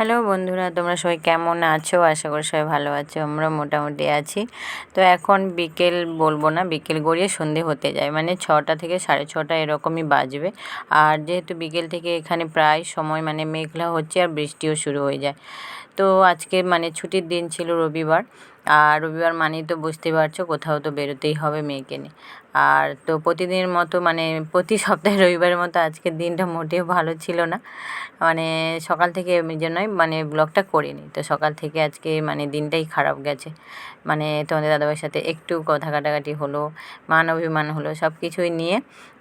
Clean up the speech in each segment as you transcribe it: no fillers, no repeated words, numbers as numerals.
Hello বন্ধুরা, তোমরা সবাই কেমন আছো? আশা করি সবাই ভালো আছো। আমরা মোটামুটি আছি। তো এখন বিকেল বলবো না, বিকেল গড়িয়ে সন্ধে হতে যায়, মানে 6টা থেকে 6:30 এরকমই বাজবে। আর যেহেতু বিকেল থেকে এখানে প্রায় সময় মানে মেঘলা হচ্ছে আর বৃষ্টিও শুরু হয়ে যায়। তো আজকে মানে ছুটির দিন ছিল, রবিবার। আর রবিবার মানেই তো বুঝতেই পারছো, কোথাও তো বেরোতেই হবে মেয়েকে নিয়ে। আর তো প্রতিদিনের মতো মানে প্রতি সপ্তাহে রবিবারের মতো আজকের দিনটা মোটেও ভালো ছিল না। মানে সকাল থেকে এই জন্যই মানে ব্লগটা করিনি। তো সকাল থেকে আজকে মানে দিনটাই খারাপ গেছে। মানে তোমাদের দাদাভাইয়ের সাথে একটু কথা কাটাকাটি হলো, মান অভিমান হলো, সব কিছুই নিয়ে।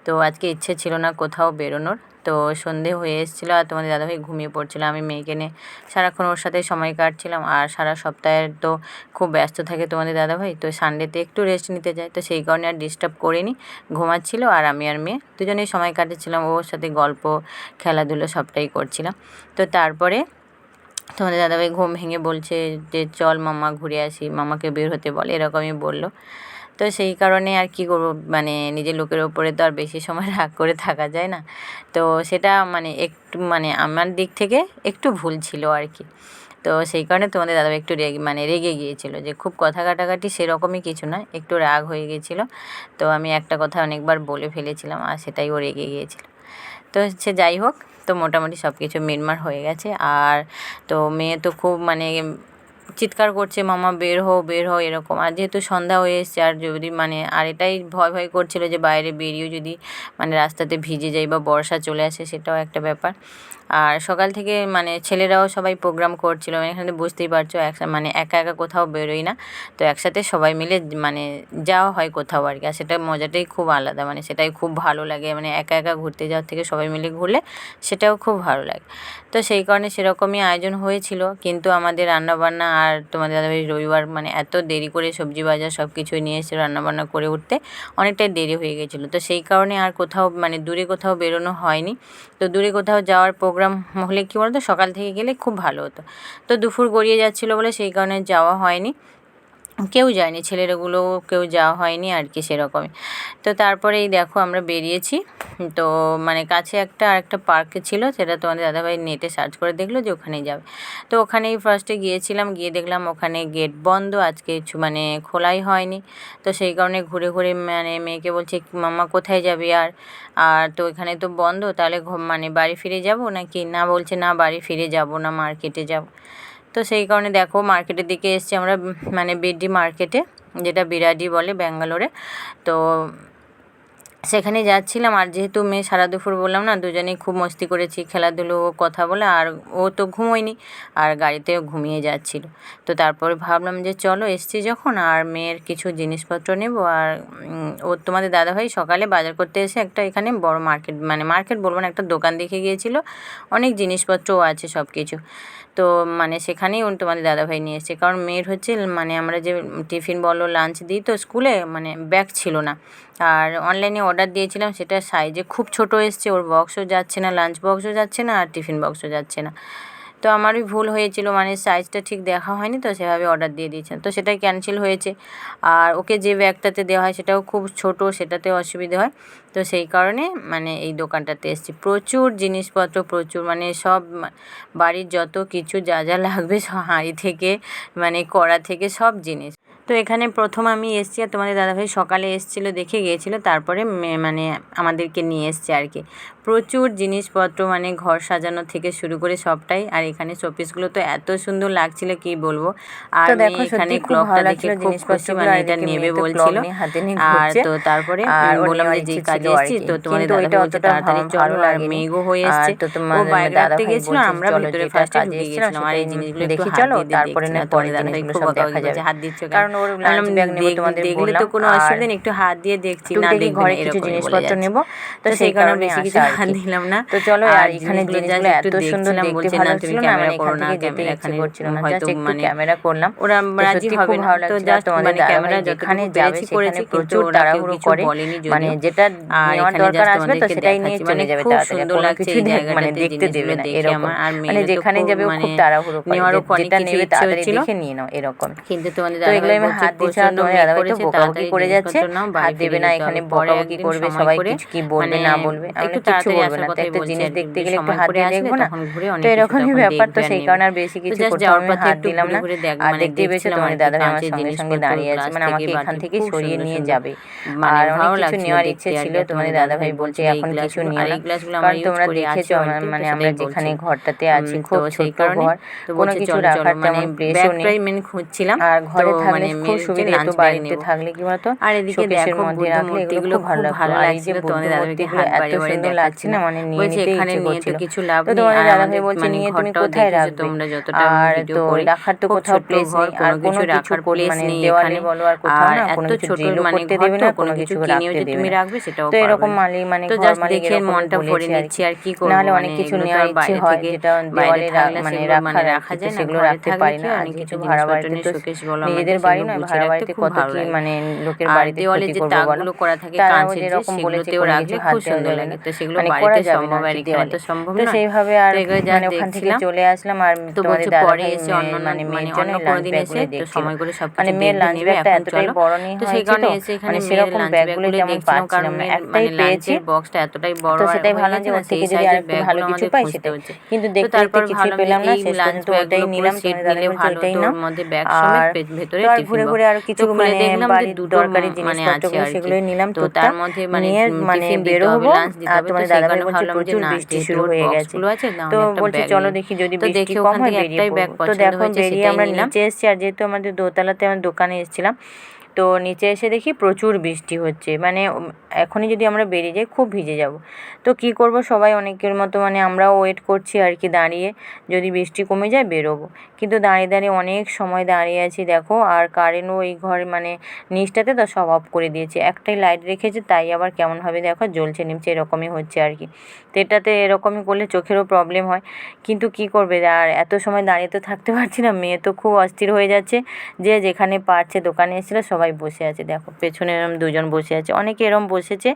তো আজকে ইচ্ছে ছিল না কোথাও বেরোনোর। তো সন্ধে হয়ে এসেছিলো আর তোমাদের দাদাভাই ঘুমিয়ে পড়ছিল। আমি মেয়েকে নিয়ে সারাক্ষণ ওর সাথে সময় কাটছিলাম। আর সারা সপ্তাহে তো খুব ব্যস্ত থাকে তোমাদের দাদাভাই, তো সানডেতে একটু রেস্ট নিতে যায়, তো সেই কারণে আর ডিস্টার্ব করিনি। ঘুমাচ্ছিল আর আমি আর মেয়ে দুজনেই সময় কাটাচ্ছিলাম, ওর সাথে গল্প খেলাধুলো সবটাই করছিলাম। তো তারপরে তোমাদের দাদাভাই ঘুম ভেঙে বলছে যে চল মাম্মা ঘুরে আসি, মামাকে বের হতে বল, এরকমই বললো। তো সেই কারণে আর কি করবো, মানে নিজের লোকের ওপরে তো আর বেশি সময় রাগ করে থাকা যায় না। তো সেটা মানে একটু মানে আমার দিক থেকে একটু ভুল ছিল আর কি। তো সেই কারণে তোমাদের দাদাভাই একটু রেগে গিয়েছিলো, যে খুব কথা কাটাকাটি সেরকমই কিছু না, একটু রাগ হয়ে গিয়েছিলো। তো আমি একটা কথা অনেকবার বলে ফেলেছিলাম আর সেটাই ও রেগে গিয়েছিলো। তো সে যাই হোক, তো মোটামুটি সব কিছু মিটমাট হয়ে গেছে। আর তো মেয়ে তো খুব মানে চিৎকার করছে, মামা বের হও বের হও এরকম। আর যেহেতু সন্ধ্যা হয়ে এসছে, আর যদি মানে আর এটাই ভয় ভয় করছিল যে বাইরে বেরিয়েও যদি মানে রাস্তাতে ভিজে যাই বা বর্ষা চলে আসে, সেটাও একটা ব্যাপার। আর সকাল থেকে মানে ছেলেরাও সবাই প্রোগ্রাম করছিল, এখানে বুঝতেই পারছো মানে একা একা কোথাও বেরোই না। তো একসাথে সবাই মিলে মানে যাওয়া হয় কোথাও আর কি। আর সেটা মজাটাই খুব আলাদা, মানে সেটাই খুব ভালো লাগে। মানে একা একা ঘুরতে যাওয়ার থেকে সবাই মিলে ঘুরলে সেটাও খুব ভালো লাগে। তো সেই কারণে সেরকমই আয়োজন হয়েছিল। কিন্তু আমাদের রান্নাবান্না আর তোমাদের দাদাভাই রবিবার মানে এত দেরি করে সবজি বাজার সব কিছুই নিয়ে এসে রান্নাবান্না করে উঠতে অনেকটাই দেরি হয়ে গেছিলো। তো সেই কারণে আর কোথাও মানে দূরে কোথাও বেরোনো হয়নি। তো দূরে কোথাও যাওয়ার প্রোগ্রাম হলে কী বলতো, সকাল থেকে গেলে খুব ভালো হতো। তো দুপুর গড়িয়ে যাচ্ছিলো বলে সেই কারণে যাওয়া হয়নি, কেউ যায়নি, ছেলেগুলোও কেউ যাওয়া হয়নি আর কি সেরকমই। তো তারপরে এই দেখো আমরা বেরিয়েছি। তো মানে কাছে আরেকটা পার্ক ছিল, সেটা তোমাদের দাদাভাই নেটে সার্চ করে দেখলো যে ওখানেই যাবে। তো ওখানেই ফার্স্টে গিয়েছিলাম, গিয়ে দেখলাম ওখানে গেট বন্ধ, আজকে মানে খোলাই হয়নি। তো সেই কারণে ঘুরে ঘুরে মানে মেয়েকে বলছে মাম্মা কোথায় যাবি আর আর তো এখানে তো বন্ধ, তাহলে মানে বাড়ি ফিরে যাব নাকি? না, বলছে না বাড়ি ফিরে যাব না, মার্কেটে যাব। তো সেই কারণে দেখো মার্কেটের দিকে এসেছি আমরা, মানে বিডি মার্কেটে, যেটা বিরাডি বলে ব্যাঙ্গালোরে। তো সেখানে যাচ্ছিলাম। আর যেহেতু মেয়ে সারা দুপুর বললাম না, দুজনেই খুব মস্তি করেছি, খেলাধুলো, কথা বলে। আর ও তো ঘুমোয়নি আর গাড়িতেও ঘুমিয়ে যাচ্ছিল। তো তারপরে ভাবলাম যে চলো এসছি যখন, আর মেয়ের কিছু জিনিসপত্র নেব। আর ও তোমাদের দাদাভাই সকালে বাজার করতে এসে একটা এখানে বড় মার্কেট, মানে মার্কেট বলবো না, একটা দোকান দেখে গিয়েছিল, অনেক জিনিসপত্রও আছে সব কিছু। তো মানে সেখানেই তোমাদের দাদাভাই নিয়ে এসেছে, কারণ মেয়ের হচ্ছে মানে আমরা যে টিফিন বলো লাঞ্চ দিই তো স্কুলে, মানে ব্যাগ ছিল না। আর অনলাইনে অর্ডার দিয়েছিলাম, সেটা সাইজে খুব ছোট এসছে, ওর বক্সও যাচ্ছে না, লাঞ্চ বক্সও যাচ্ছে না, আর টিফিন বক্সও যাচ্ছে না। তো আমারই ভুল হয়েছিল, মানে সাইজটা ঠিক দেখা হয়নি, তো সেভাবে অর্ডার দিয়ে দিয়েছেন, তো সেটাই ক্যান্সেল হয়েছে। আর ওকে যে ব্যাগটাতে দেওয়া হয় সেটাও খুব ছোট, সেটাতেও অসুবিধে হয়। তো সেই কারণে মানে এই দোকানটাতে এসেছি। প্রচুর জিনিসপত্র, প্রচুর মানে সব বাড়ির যত কিছু যা যা লাগবে সব, হাঁড়ি থেকে মানে কড়া থেকে সব জিনিস। তো এখানে প্রথম আমি এসেছি, আর তোমাদের দাদাভাই সকালে এসেছিলো, দেখে গিয়েছিলো, তারপরে মানে আমাদেরকে নিয়ে এসছে আর কি। প্রচুর জিনিসপত্র, মানে ঘর সাজানো থেকে শুরু করে সবটাই। আর এখানে শোপিসগুলো তো এত সুন্দর লাগছিল কি বলবো। আর দেখো এখানে ক্লকটা দেখে খুব খুশি, মানে এটা নেবে বলছিল। আর তো তারপরে বললাম যে কাজে এসেছি, তো তোমাদের দাদাভাই বলছে তাড়াতাড়ি চলো, আর মেঘও হয়ে এসছে। ও বাইরে রাখতে গেছিলো, আর আমরা ভিতরে ফার্স্টে ঢুকে গেছিলাম। আর এই জিনিসগুলো একটু হাত দিয়ে দেখছিলাম, তোমাদের দাদাভাই খুব বকাবকি, হাত দিচ্ছ কেন? দেখলে তো কোনো অসুবিধা নেই, একটু হাত দিয়ে দেখছি, না দেখবে না এরকম জিনিসপত্র নেব। তো সেই কারণে বেশি কিছু হাত দিলাম না। তো চলো, আর এখানে জিনিসগুলো এত সুন্দর, বলছে না তুমি ক্যামেরা করো না, ক্যামেরা এখানে হয়তো মানে ক্যামেরা করলাম, ওরা রাজি হবে না। তো জাস্ট মানে ক্যামেরা যেখানে পেরেছি করেছি, প্রচুর তাড়াহুড়ো করে, মানে যেটা নেওয়ার দরকার আসবে তো সেটাই নিয়ে চলে যাবে, খুব সুন্দর লাগছে এই জায়গাটা, মানে দেখতে দেবে না এরকম। মানে যেখানে যাবে খুব তাড়াহুড়ো করে, যেটা নেবে তাড়াতাড়ি দেখে নিয়ে নাও এরকম। কিন্তু তোমাদের দাদাভাই হাত দিচ্ছে না, তোমাদের দাদাভাই তো বকাবকি করে যাচ্ছে, হাত দেবে না, এখানে বকাবকি করবে, সবাই কিছু কি বলবে না বলবে, আমি কিছু বলবে না। তো একটা জিনিস দেখতে গেলে একটু হাত দিয়ে দেখবো না, তো এরকমই ব্যাপার। তো সেই কারণে আর বেশি কিছু কোথাও আমি হাত দিলাম না। আর দেখতেই পেয়েছো তোমাদের দাদাভাই আমার সঙ্গে সঙ্গে দাঁড়িয়ে আছে, মানে আমাকে এখান থেকে সরিয়ে নিয়ে যাবে। আর অনেক কিছু নেওয়ার ইচ্ছে ছিল, তোমাদের দাদাভাই বলছে এখন কিছু নিও না, কারণ তোমরা দেখেছো মানে আমরা যেখানে ঘরটাতে আছি খুব ছোট্ট ঘর, কোনো কিছু রাখার তেমন প্লেসও নেই, খুঁজছিলাম। আর ঘরে থাকলে খুব সুবিধা, একটু বাড়িতে থাকলে কি বলতো শোকেসের মধ্যে রাখলে এগুলো খুব ভালো লাগতো। আর এই যে বুদ্ধ মূর্তিগুলো এত সুন্দর লাগছে না, মানে নিয়ে নিতে ইচ্ছে করছিল। তো তোমাদের দাদাভাই বলছে নিয়ে তুমি কোথায় রাখবে, আর তো রাখার তো কোথাও প্লেস নেই, আর কোনো কিছু মানে দেওয়ালে বলো আর কোথাও না কোনো কিছু ড্রিলও করতে দেবে না, কোনো কিছু রাখতে দেবে না। তো এরকম মালিক মানে ঘর মালিক এরকম বলেছে আর কি, নাহলে অনেক কিছু নেওয়ার ইচ্ছে হয় যেটা দেওয়ালে মানে রাখা যায়, সেগুলো রাখতে পারি না। আর কিছু ভাড়া বাড়িতে তো নিজেদের বাড়ি নয়, ভাড়া বাড়িতে কত কি মানে লোকের বাড়িতে ক্ষতি করবো বলো, তারাও যেরকম বলেছে কোনো কিছু হাত দেওয়া যাবে না, মানে করা যাবে না আর কি দেওয়ালে। তো সেইভাবে আর মানে ওখান থেকে চলে আসলাম। আর তোমাদের দাদাভাই মানে মেয়ের জন্য লাঞ্চ ব্যাগগুলো দেখছিল, মানে মেয়ের লাঞ্চ ব্যাগটা এতটাই বড় নিয়ে হয়েছে তো মানে সেরকম ব্যাগগুলো তেমন পাচ্ছিলাম না, একটাই পেয়েছি। তো সেটাই ভাবলাম যে ওর থেকে যদি আর একটু ভালো কিছু পাই সেটাই, কিন্তু দেখতে দেখতে কিছুই পেলাম না, শেষ পর্যন্ত ওটাই নিলাম। তোমাদের দাদাভাই বলছে ওটাই নাও। আর তো আর ঘুরে ঘুরে আরো কিছু মানে বাড়ির দরকারি জিনিসপত্রগুলো সেগুলোই নিলাম টুকটাক, নিয়ে মানে বেরো হবো। আর তোমাদের দাদাভাই বলছে প্রচুর বৃষ্টি শুরু হয়ে গেছে, তো বলছে চলো দেখি যদি বৃষ্টি কম হয় বেরিয়ে পড়বো। তো দেখো বেরিয়ে আমরা নিচে এসেছি, আর যেহেতু আমাদের দোতলাতে আমার দোকানে এসেছিলাম, তো নিচে এসে দেখি প্রচুর বৃষ্টি হচ্ছে, মানে এখনই যদি আমরা বেরিয়ে যাই খুব ভিজে যাব। তো কি করব, সবাই অনেকের মতো মানে আমরাও ওয়েট করছি আর কি দাঁড়িয়ে, যদি বৃষ্টি কমে যায় বেরোবো। কিন্তু দাঁড়িয়ে দাঁড়িয়ে অনেক সময় দাঁড়িয়ে আছি দেখো, আর কারেন্টও এই ঘরে মানে নিচটাতে তো সব অফ করে দিয়েছে, একটাই লাইট রেখেছে, তাই আবার কেমনভাবে দেখো জ্বলছে নিমছে, এরকমই হচ্ছে আর কি। তো এটাতে এরকমই করলে চোখেরও প্রবলেম হয়, কিন্তু কি করবে, আর এত সময় দাঁড়িয়ে তো থাকতে পারছি না, মেয়ে তো খুব অস্থির হয়ে যাচ্ছে, যে যেখানে পারছে দোকানে এসেছিলো সবাই বসে আছে, দেখো পেছনে এরম দুজন বসে আছে, অনেকে এরম বসেছে।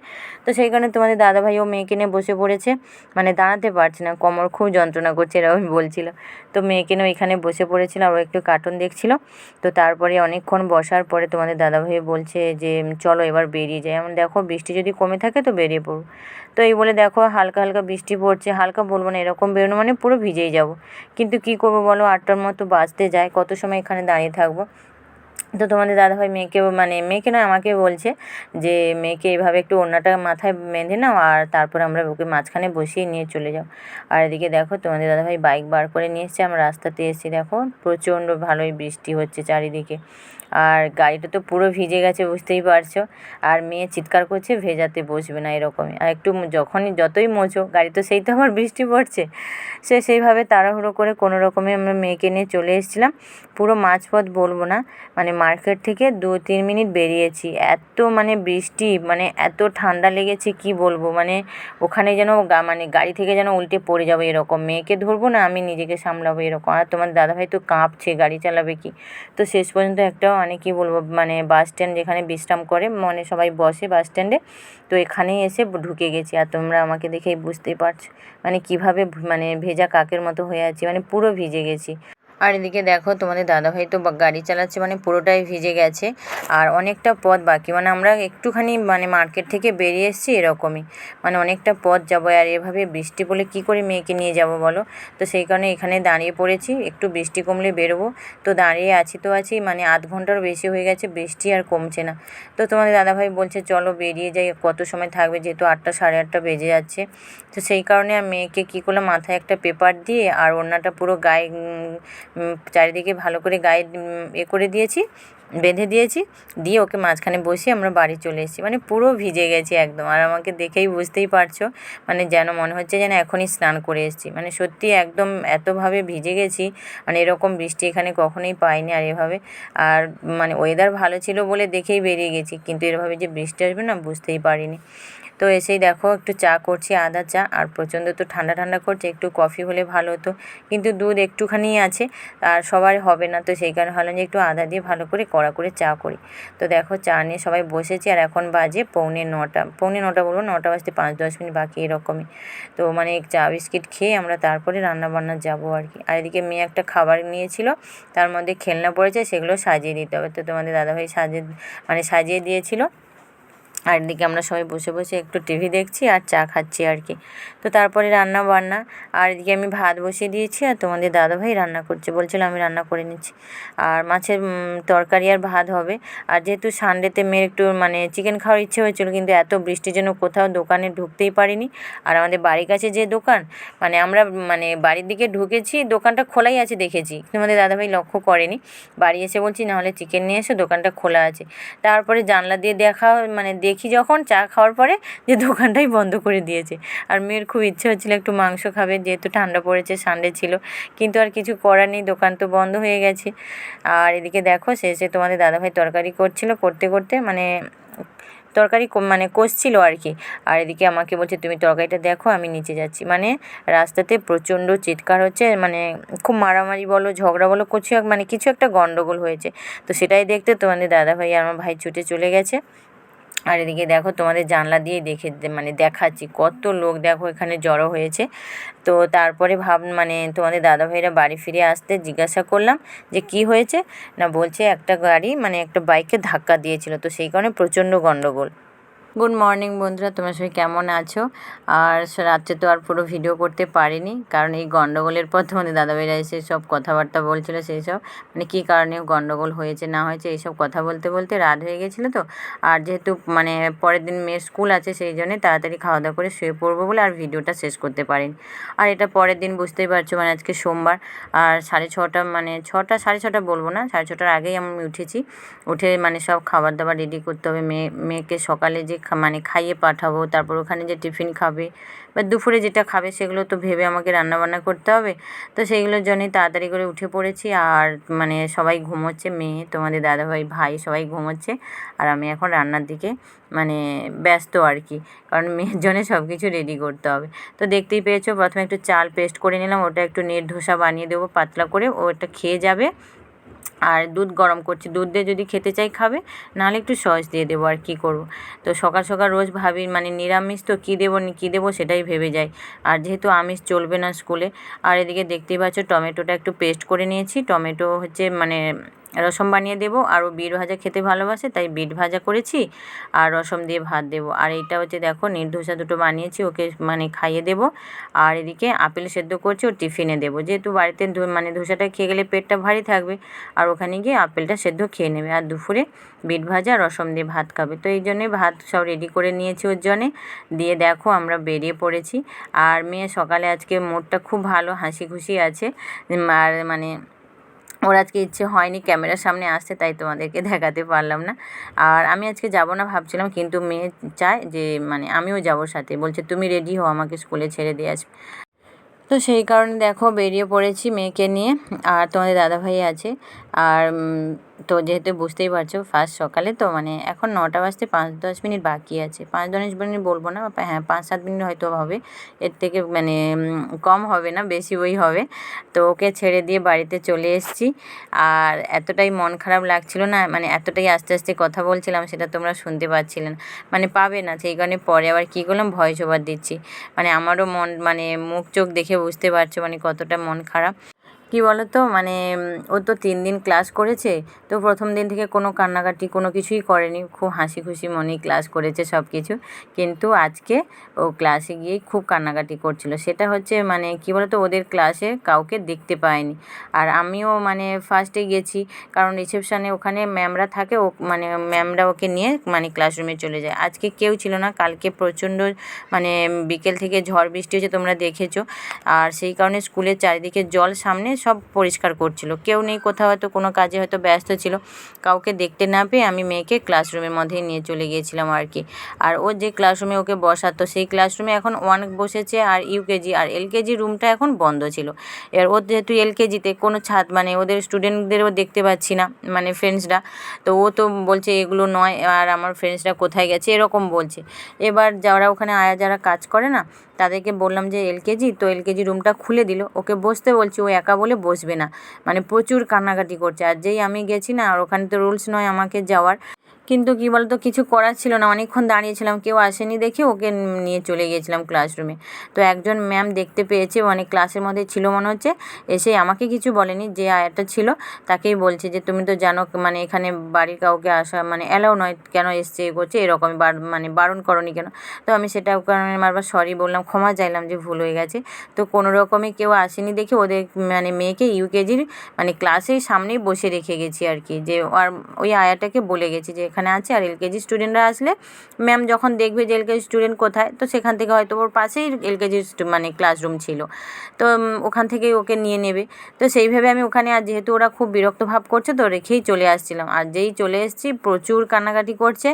তো সেই কারণে তোমাদের দাদাভাইও মেয়েকে নিয়ে বসে পড়েছে, মানে দাঁড়াতে পারছে না, কোমর খুব যন্ত্রণা করছে এরকমই বলছিল। তো মেয়েকে নিয়ে এখানে বসে পড়েছিল, আর ও একটু কার্টুন দেখছিল। তো তারপরে অনেকক্ষণ বসার পরে তোমাদের দাদাভাই বলছে যে চলো এবার বেরিয়ে যাই, এমন দেখো বৃষ্টি যদি কমে থাকে তো বেরিয়ে পড়বো। তো এই বলে দেখো হালকা হালকা বৃষ্টি পড়ছে, হালকা বলবো না, এরকম বেরোনো মানে পুরো ভিজেই যাব। কিন্তু কি করবো বলো, 8টার মতো বাজতে যায়, কত সময় এখানে দাঁড়িয়ে থাকবো। তো তোমাদের দাদাভাই মেয়েকে নয় আমাকে বলছে যে মেয়েকে এইভাবে একটু ওড়নাটা মাথায় বেঁধে নাও, আর তারপর আমরা ওকে মাঝখানে বসিয়ে নিয়ে চলে যাও। আর এদিকে দেখো তোমাদের দাদাভাই বাইক বার করে নিয়ে এসছে, আমরা রাস্তাতে এসেছি, দেখো প্রচণ্ড ভালোই বৃষ্টি হচ্ছে চারিদিকে, আর গাড়িটা তো পুরো ভিজে গেছে বুঝতেই পারছো। আর মেয়ে চিৎকার করছে ভেজাতে বসবে না এরকমই, আর একটু যতই মোছো গাড়ি তো সেই তো আবার বৃষ্টি পড়ছে। সেইভাবে তাড়াহুড়ো করে কোনো রকমে আমরা মেয়েকে নিয়ে চলে এসেছিলাম। পুরো মাঝপথ বলবো না, মানে মার্কেট থেকে 2-3 মিনিট বেরিয়েছি, এত মানে বৃষ্টি, মানে এত ঠান্ডা লেগেছে কি বলবো, মানে ওখানে যেন মানে গাড়ি থেকে যেন উল্টে পড়ে যাবো এরকম, মেয়েকে ধরবো না আমি নিজেকে সামলাবো এরকম, আর তোমার দাদাভাই তো কাঁপছে গাড়ি চালাবে কি। তো শেষ পর্যন্ত একটা মানে কী বলবো, মানে বাস স্ট্যান্ড যেখানে বিশ্রাম করে মানে সবাই বসে বাস স্ট্যান্ডে, তো এখানেই এসে ঢুকে গেছি। আর তোমরা আমাকে দেখেই বুঝতেই পারছো মানে কীভাবে মানে ভেজা কাকের মতো হয়ে আছি, মানে পুরো ভিজে গেছি। আর এদিকে দেখো তোমাদের দাদাভাই তো গাড়ি চালাচ্ছে, মানে পুরোটাই ভিজে গেছে, আর অনেকটা পথ বাকি, মানে আমরা একটুখানি মানে মার্কেট থেকে বেরিয়ে এসেছি এরকমই, মানে অনেকটা পথ যাবো, আর এভাবে বৃষ্টি বলে কী করে মেয়েকে নিয়ে যাব বলো। তো সেই কারণে এখানে দাঁড়িয়ে পড়েছি, একটু বৃষ্টি কমলে বেরোবো। তো দাঁড়িয়ে তো আছি, মানে আধ ঘন্টারও বেশি হয়ে গেছে, বৃষ্টি আর কমছে না। তো তোমাদের দাদাভাই বলছে চলো বেরিয়ে যাই, কত সময় থাকবে, যেহেতু 8টা 8:30 বেজে যাচ্ছে। তো সেই কারণে আর মেয়েকে কী করলাম, মাথায় একটা পেপার দিয়ে আর ওড়নাটা পুরো গায়ে চারিদিকে ভালো করে গায়ে করে দিয়েছি, বেঁধে দিয়েছি, দিয়ে ওকে মাঝখানে বসিয়ে আমরা বাড়ি চলে এসেছি, মানে পুরো ভিজে গেছি একদম। আর আমাকে দেখেই বুঝতেই পারছো, মানে যেন মনে হচ্ছে যেন এখনই স্নান করে এসেছি, মানে সত্যি একদম এতভাবে ভিজে গেছি, মানে এরকম বৃষ্টি এখানে কখনোই পাইনি। আর এভাবে আর মানে ওয়েদার ভালো ছিল বলে দেখেই বেরিয়ে গেছি, কিন্তু এভাবে যে বৃষ্টি আসবে না বুঝতেই পারিনি। তো এসেই দেখো একটু চা করছি, আদা চা, আর প্রচণ্ড তো ঠান্ডা ঠান্ডা করছে, একটু কফি হলে ভালো হতো, কিন্তু দুধ একটুখানি আছে আর সবার হবে না, তো সেই কারণে ভাবলাম যে একটু আদা দিয়ে ভালো করে কড়া করে চা করি। তো দেখো চা নিয়ে সবাই বসেছি, আর এখন বাজে পৌনে নটা বলবো, 9টা বাজতে 5-10 মিনিট বাকি এরকমই। তো মানে চা বিস্কিট খেয়ে আমরা তারপরে রান্নাবান্না যাবো আর কি। আর এদিকে মেয়ে একটা খাবার নিয়েছিল, তার মধ্যে খেলনা পড়েছে, সেগুলো সাজিয়ে দিতে হবে, তো তোমাদের দাদাভাই সাজিয়ে দিয়েছিল। আর এদিকে আমরা সবাই বসে বসে একটু টিভি দেখছি আর চা খাচ্ছি আর কি। তো তারপরে রান্না বান্না, আর এদিকে আমি ভাত বসিয়ে দিয়েছি, আর তোমাদের দাদাভাই রান্না করছে, বলছিল আমি রান্না করে নিচ্ছি। আর মাছের তরকারি আর ভাত হবে। আর যেহেতু সানডেতে মেয়ের একটু মানে চিকেন খাওয়ার ইচ্ছে হয়েছিল, কিন্তু এত বৃষ্টির জন্য কোথাও দোকানে ঢুকতেই পারিনি। আর আমাদের বাড়ির কাছে যে দোকান, মানে আমরা মানে বাড়ির দিকে ঢুকেছি, দোকানটা খোলাই আছে দেখেছি, তোমাদের দাদাভাই লক্ষ্য করেনি। বাড়ি এসে বলছি নাহলে চিকেন নিয়ে এসে, দোকানটা খোলা আছে। তারপরে জানলা দিয়ে দেখি যখন চা খাওয়ার পরে যে দোকানটাই বন্ধ করে দিয়েছে। আর মেয়ের খুব ইচ্ছে হচ্ছিল একটু মাংস খাবে, যেহেতু ঠান্ডা পড়েছে, সানডে ছিল, কিন্তু আর কিছু করার নেই, দোকান তো বন্ধ হয়ে গেছে। আর এদিকে দেখো শেষে তোমাদের দাদাভাই তরকারি করছিল, করতে করতে মানে তরকারি কষছিল আর কি। আর এদিকে আমাকে বলছে তুমি তরকারিটা দেখো, আমি নিচে যাচ্ছি। মানে রাস্তাতে প্রচণ্ড চিৎকার হচ্ছে, মানে খুব মারামারি বলো ঝগড়া বলো কিছু একটা গণ্ডগোল হয়েছে। তো সেটাই দেখতে তোমাদের দাদাভাই আর আমার ভাই ছুটে চলে গেছে। আর এদিকে দেখো তোমাদের জানলা দিয়েই দেখাচ্ছি কত লোক দেখো এখানে জড়ো হয়েছে। তো তারপরে তোমাদের দাদাভাইরা বাড়ি ফিরে আসতে জিজ্ঞাসা করলাম যে কি হয়েছে, না বলছে একটা গাড়ি একটা বাইককে ধাক্কা দিয়েছিল, তো সেই কারণে প্রচণ্ড গণ্ডগোল। গুড মর্নিং বন্ধুরা, তোমরা সবাই কেমন আছো? আর রাত্রে তো আর পুরো ভিডিও করতে পারিনি, কারণ এই গণ্ডগোলের পর তোমাদের দাদাভাইরা এসে সব কথাবার্তা বলছিল, সেই সব কী কারণে গণ্ডগোল হয়েছে না হয়েছে এইসব কথা বলতে বলতে রাত হয়ে গেছিলো। তো আর যেহেতু পরের দিন মেয়ের স্কুল আছে, সেই জন্যে তাড়াতাড়ি খাওয়া দাওয়া করে শুয়ে পড়বো বলে আর ভিডিওটা শেষ করতে পারিনি। আর এটা পরের দিন বুঝতেই পারছো, আজকে সোমবার, আর 6:30 6:30 বলবো না, 6:30টার আগেই আমি উঠেছি। উঠে সব খাবার দাবার রেডি করতে হবে, মেয়েকে সকালে যে খাইয়ে পাঠাবো, তারপর ওখানে যে টিফিন খাবে বা দুপুরে যেটা খাবে সেগুলো তো ভেবে আমাকে রান্নাবান্না করতে হবে। তো সেইগুলোর জন্যই তাড়াতাড়ি করে উঠে পড়েছি। আর সবাই ঘুমোচ্ছে, মেয়ে, তোমাদের দাদাভাই, ভাই সবাই ঘুমোচ্ছে। আর আমি এখন রান্নার দিকে ব্যস্ত আর কি, কারণ মেয়ের জন্য সব কিছু রেডি করতে হবে। তো দেখতেই পেয়েছো, প্রথমে একটু চাল পেস্ট করে নিলাম, ওটা একটু নেট ধোসা বানিয়ে দেবো পাতলা করে, ও এটা খেয়ে যাবে। আর দুধ গরম করছি, দুধ দিয়ে যদি খেতে চাই খাবে, নাহলে একটু সস দিয়ে দেবো, আর কী করবো। তো সকাল সকাল রোজ ভাবি নিরামিষ তো কী দেবো সেটাই ভেবে যাই। আর যেহেতু আমিষ চলবে না স্কুলে। আর এদিকে দেখতেই পাচ্ছ টমেটোটা একটু পেস্ট করে নিয়েছি, টমেটো হচ্ছে রসম বানিয়ে দেবো। আর ও বিট ভাজা খেতে ভালোবাসে, তাই বিট ভাজা করেছি আর রসম দিয়ে ভাত দেবো। আর এইটা হচ্ছে দেখো নির্ধোসা দুটো বানিয়েছি, ওকে খাইয়ে দেবো। আর এদিকে আপেল সেদ্ধ করছি, ও টিফিনে দেবো, যেহেতু বাড়িতে ধোসাটা খেয়ে গেলে পেটটা ভারী থাকবে, আর ওখানে গিয়ে আপেলটা সেদ্ধ খেয়ে নেবে। আর দুপুরে বিট ভাজা রসম দিয়ে ভাত খাবে। তো এই জন্যই ভাত সব রেডি করে নিয়েছি ওর জন্যে, দিয়ে দেখো আমরা বেরিয়ে পড়েছি। আর মেয়ে সকালে আজকে মুডটা খুব ভালো, হাসি খুশি আছে। আর ওর আজকে ইচ্ছে হয়নি ক্যামেরার সামনে আসতে, তাই তোমাদেরকে দেখাতে পারলাম না। আর আমি আজকে যাব না ভাবছিলাম, কিন্তু মেয়ে চায় যে আমিও যাবো সাথে, বলছে তুমি রেডি হও, আমাকে স্কুলে ছেড়ে দিয়ে আসবে। তো সেই কারণে দেখো বেরিয়ে পড়েছি মেয়েকে নিয়ে। আর তোমাদের দাদাভাই আছে। আর তো যেহেতু বুঝতেই পারছো ফার্স্ট সকালে, তো এখন 9টা বাজতে 5-10 মিনিট বাকি আছে, 5-10 মিনিট বলবো না, হ্যাঁ 5-7 মিনিট হয়তো হবে, এর থেকে কম হবে না, বেশি হবে। তো ওকে ছেড়ে দিয়ে বাড়িতে চলে এসেছি। আর এতটাই মন খারাপ লাগছিল না, এতটাই আস্তে আস্তে কথা বলছিলাম, সেটা তোমরা শুনতে পাচ্ছিলে না, পাবে না, সেই কারণে পরে আবার কী করলাম, ভয়েস ওভার দিচ্ছি। আমারও মন মুখ চোখ দেখে বুঝতে পারছো কতটা মন খারাপ। কী বলো তো ও তো 3 দিন ক্লাস করেছে, তো প্রথম দিন থেকে কোনো কান্নাকাটি কোনো কিছুই করেনি, খুব হাসি খুশি মনেই ক্লাস করেছে সব কিছু। কিন্তু আজকে ও ক্লাসে গিয়েই খুব কান্নাকাটি করছিল, সেটা হচ্ছে কী বলো তো, ওদের ক্লাসে কাউকে দেখতে পায়নি। আর আমিও ফার্স্টে গেছি, কারণ রিসেপশানে ওখানে ম্যামরা থাকে, ও ম্যামরা ওকে নিয়ে ক্লাসরুমে চলে যায়। আজকে কেউ ছিল না, কালকে প্রচণ্ড বিকেল থেকে ঝড় বৃষ্টি হয়েছে, তোমরা দেখেছো। আর সেই কারণে স্কুলের চারিদিকে জল, সামনে সব পরিষ্কার করছিল, কেউ নেই, কোথাও হয়তো কোনো কাজে হয়তো ব্যস্ত ছিল, কাউকে দেখতে না পেয়ে আমি মেয়েকে ক্লাসরুমের মধ্যেই নিয়ে চলে গিয়েছিলাম আর কি। আর ও যে ক্লাসরুমে ওকে বসাতো সেই ক্লাসরুমে এখন 1 বসেছে, আর ইউকেজি আর এলকেজি রুমটা এখন বন্ধ ছিল। এবার ওর যেহেতু এলকেজিতে কোনো মানে ওদের স্টুডেন্টদেরও দেখতে পাচ্ছি না, মানে ফ্রেন্ডসরা, তো ও তো বলছে এগুলো নয়, আর আমার ফ্রেন্ডসরা কোথায় গেছে এরকম বলছে। এবার যারা ওখানে আয়া যারা কাজ করে না, তাদেরকে বললাম যে এলকেজি, তো এলকেজি রুমটা খুলে দিল, ওকে বসতে বলছি, ও একা বলে বসবে না, মানে প্রচুর কান্নাকাটি করছে। আর যেই আমি গেছি না, আর ওখানে তো রুলস নয় আমাকে যাওয়ার, কিন্তু কী বলতো, কিছু করার ছিল না, অনেকক্ষণ দাঁড়িয়েছিলাম, কেউ আসেনি দেখে ওকে নিয়ে চলে গিয়েছিলাম ক্লাসরুমে। তো একজন ম্যাম দেখতে পেয়েছে, মানে ক্লাসের মধ্যে ছিল মনে হচ্ছে, এসে আমাকে কিছু বলেনি, যে আয়াটা ছিল তাকেই বলছে যে তুমি তো জানো মানে এখানে বাড়ির কাউকে আসা মানে অ্যালাউ নয়, কেন এসছে এ করছে এরকমই, মানে বারণ করনি কেন? তো আমি সেটা কারণে বারবার সরি বললাম, ক্ষমা চাইলাম যে ভুল হয়ে গেছে। তো কোনো রকমে কেউ আসেনি দেখে ওদের মানে মেয়েকে ইউকেজির মানে ক্লাসের সামনেই বসে রেখে গেছি আর কি, যে আর ওই আয়াটাকে বলে গেছি যে এখানে আছে, আর এলকেজি স্টুডেন্টরা আসলে ম্যাম যখন দেখবে যে এলকেজি স্টুডেন্ট কোথায়, তো সেখান থেকে হয়তো ওর পাশেই এলকেজি মানে ক্লাসরুম ছিল, তো ওখান থেকেই ওকে নিয়ে নেবে। তো সেইভাবে আমি ওখানে, আর যেহেতু ওরা খুব বিরক্ত ভাব করছে, তো রেখেই চলে আসছিলাম। আর যেই চলে এসেছি প্রচুর কান্নাকাটি করছে,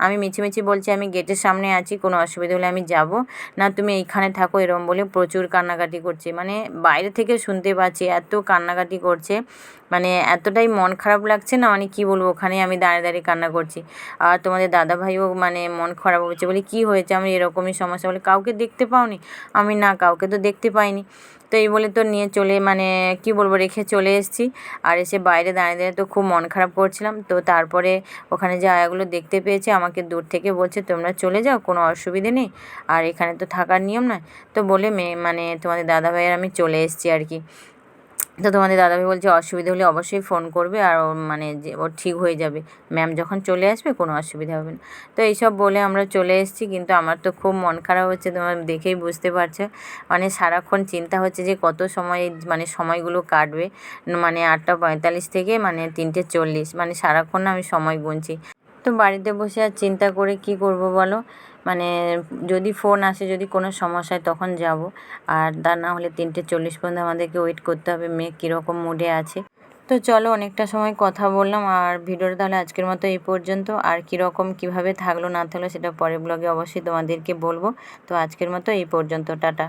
আমি মিছিমিছি বলছি আমি গেটের সামনে আছি, কোনো অসুবিধা হলে আমি যাব না, তুমি এইখানে থাকো, এরকম বলে প্রচুর কান্নাকাটি করছে, মানে বাইরে থেকে শুনতে পাচ্ছি এত কান্নাকাটি করছে, মানে এতটাই মন খারাপ লাগছে না, মানে কী বলবো, ওখানে আমি দাঁড়িয়ে দাঁড়িয়ে কান্না করছি। আর তোমাদের দাদাভাইও মানে মন খারাপ হচ্ছে, বলে কী হয়েছে, আমি এরকমই সমস্যা, বলে কাউকে দেখতে পাওনি? আমি না, কাউকে তো দেখতে পাইনি। তো এই বলে তো নিয়ে চলে মানে কী বলবো, রেখে চলে এসেছি। আর এসে বাইরে দাঁড়িয়ে দাঁড়িয়ে তো খুব মন খারাপ করছিলাম। তো তারপরে ওখানে যে আয়াগুলো দেখতে পেয়েছে, আমাকে দূর থেকে বলছে তোমরা চলে যাও, কোনো অসুবিধে নেই, আর এখানে তো থাকার নিয়ম নয়। তো বলে মানে তোমাদের দাদাভাইয়ের আমি চলে এসেছি আর কি। তো তোমাদের দাদাভাই বলছে অসুবিধা হলে অবশ্যই ফোন করবে, আর মানে যে ওর ঠিক হয়ে যাবে, ম্যাম যখন চলে আসবে কোনো অসুবিধা হবে না। তো এইসব বলে আমরা চলে এসেছি, কিন্তু আমার তো খুব মন খারাপ হচ্ছে, তোমার দেখেই বুঝতে পারছো, মানে সারাক্ষণ চিন্তা হচ্ছে যে কত সময় মানে সময়গুলো কাটবে, মানে 8:45 থেকে মানে 3:40, মানে সারাক্ষণ আমি সময় গুনছি। তো বাড়িতে বসে আর চিন্তা করে কি করব বলো, মানে যদি ফোন আসে, যদি কোনো সমস্যা হয় তখন যাব, আর তা না হলে 3:40 পর্যন্ত আমাদেরকে ওয়েট করতে হবে, মেয়ে কীরকম মুডে আছে। তো চলো, অনেকটা সময় কথা বললাম, আর ভিডিওটা তাহলে আজকের মতো এই পর্যন্ত, আর কীরকম কীভাবে থাকলো না থাকলো সেটা পরের ব্লগে অবশ্যই তোমাদেরকে বলবো। তো আজকের মতো এই পর্যন্ত, টাটা।